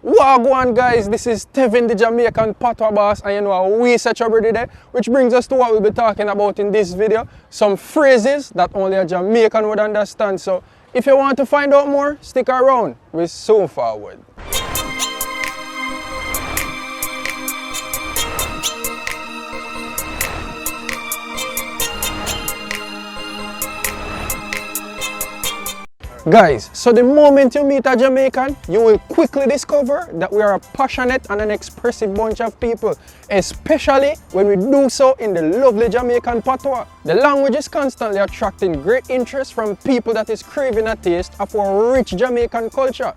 Wagwan guys, this is Tevin the Jamaican patois boss, and you know we such a today, which brings us to what we'll be talking about in this video. Some phrases that only a Jamaican would understand. So if you want to find out more, stick around. We're so forward. Guys, so the moment you meet a Jamaican, you will quickly discover that we are a passionate and an expressive bunch of people, especially when we do so in the lovely Jamaican patois. The language is constantly attracting great interest from people that is craving a taste of our rich Jamaican culture.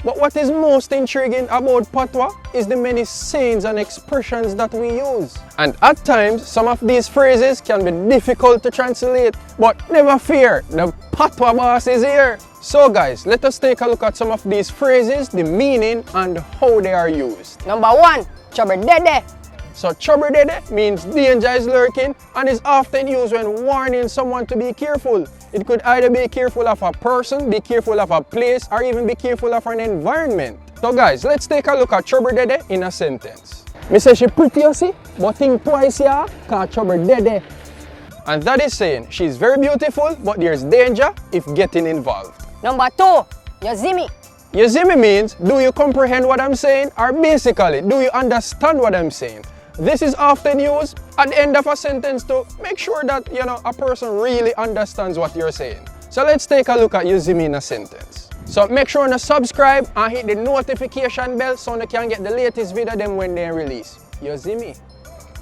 But what is most intriguing about patois is the many sayings and expressions that we use. And at times, some of these phrases can be difficult to translate. But never fear, the patois boss is here. So guys, let us take a look at some of these phrases, the meaning and how they are used. Number 1, Chubber Dede. So Chubber Dede means danger is lurking and is often used when warning someone to be careful. It could either be careful of a person, be careful of a place, or even be careful of an environment. So guys, let's take a look at Chubber Dede in a sentence. Me say she pretty, you see, but think twice, yeah, cause Chubber Dede. And that is saying she's very beautiful, but there's danger if getting involved. Number 2, you see me. You see me means, do you comprehend what I'm saying? Or basically, do you understand what I'm saying? This is often used at the end of a sentence to make sure that, you know, a person really understands what you're saying. So let's take a look at you see me in a sentence. So make sure to subscribe and hit the notification bell so you can get the latest video them when they release. You see me?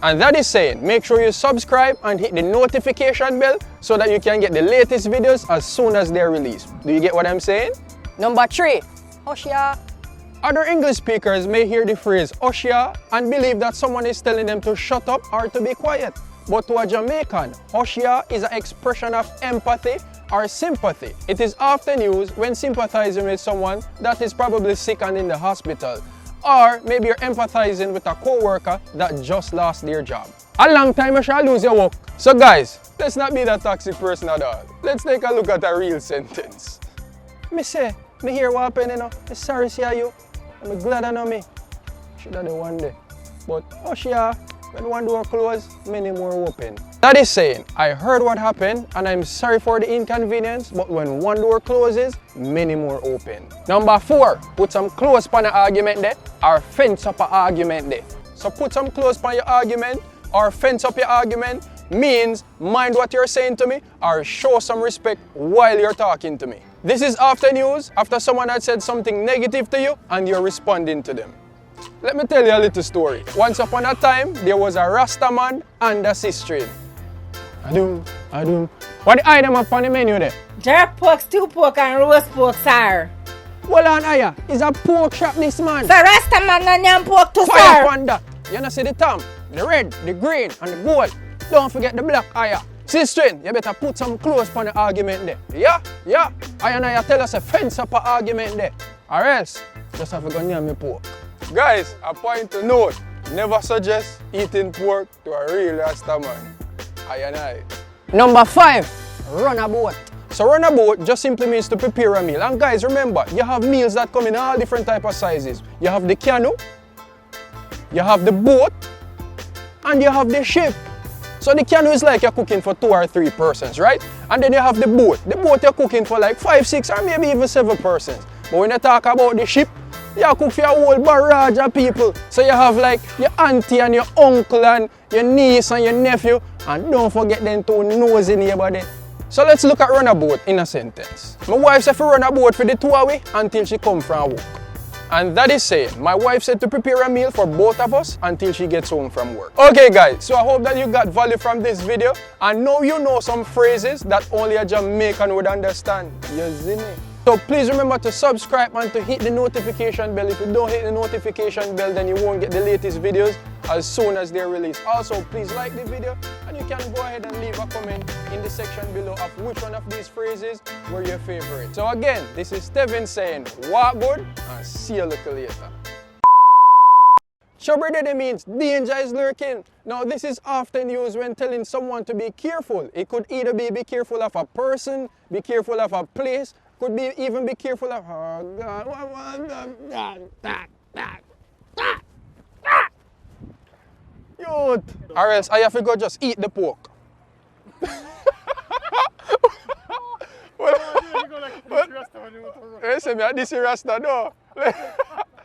And that is saying, make sure you subscribe and hit the notification bell so that you can get the latest videos as soon as they're released. Do you get what I'm saying? Number 3, Oshia. Other English speakers may hear the phrase Oshia and believe that someone is telling them to shut up or to be quiet. But to a Jamaican, Oshia is an expression of empathy or sympathy. It is often used when sympathizing with someone that is probably sick and in the hospital. Or maybe you're empathizing with a co-worker that just lost their job. A long time you shall lose your work. So guys, let's not be that toxic person at all. Let's take a look at a real sentence. Me say, me hear what happened, you know. Me sorry see you. I'm glad I know me. Should have done one day. But oh yeah, when one door closed, many more open. That is saying, I heard what happened and I'm sorry for the inconvenience, but when one door closes, many more open. Number 4, put some clothes on an argument there or fence up an argument there. So put some clothes on your argument or fence up your argument means mind what you're saying to me or show some respect while you're talking to me. This is often used after someone had said something negative to you and you're responding to them. Let me tell you a little story. Once upon a time, there was a Rasta man and a sister. What the item up on the menu there? Jerk pork, stew pork, and roast pork, sir. Hold on, Aya. It's a pork shop, this man. Sir, Rasta man and yam pork too, Fire sir. upon that. You know see the tam, the red, the green, and the gold. Don't forget the black, Aya. Sister, you better put some clothes on the argument there. Yeah. Aya and Aya tell us a fence up an argument there. Or else, just have to go near me pork. Guys, a point to note. Never suggest eating pork to a real Rasta man. Aya and Aya. Number 5, run a boat. So run a boat just simply means to prepare a meal. And guys, remember, you have meals that come in all different type of sizes. You have the canoe, you have the boat, and you have the ship. So the canoe is like you're cooking for 2 or 3 persons, right? And then you have the boat. The boat you're cooking for like 5, 6, or maybe even 7 persons. But when you talk about the ship, you cook for a whole barrage of people. So you have like your auntie and your uncle and your niece and your nephew. And don't forget them 2 nosy neighbor there. So let's look at run a boat in a sentence. My wife said to run a boat for the 2 of we until she come from work. And that is saying, my wife said to prepare a meal for both of us until she gets home from work. Okay guys, so I hope that you got value from this video. And now you know some phrases that only a Jamaican would understand. You see me? So please remember to subscribe and to hit the notification bell. If you don't hit the notification bell, then you won't get the latest videos as soon as they're released. Also, please like the video and you can go ahead and leave a comment in the section below of which one of these phrases were your favorite. So again, this is Tevin saying, walk good and see you a little later. Chubber Dede means danger is lurking. Now this is often used when telling someone to be careful. It could either be careful of a person, be careful of a place, could be even be careful of youth. Or else I have to go just eat the pork. Well, you see me at this Rasta, no.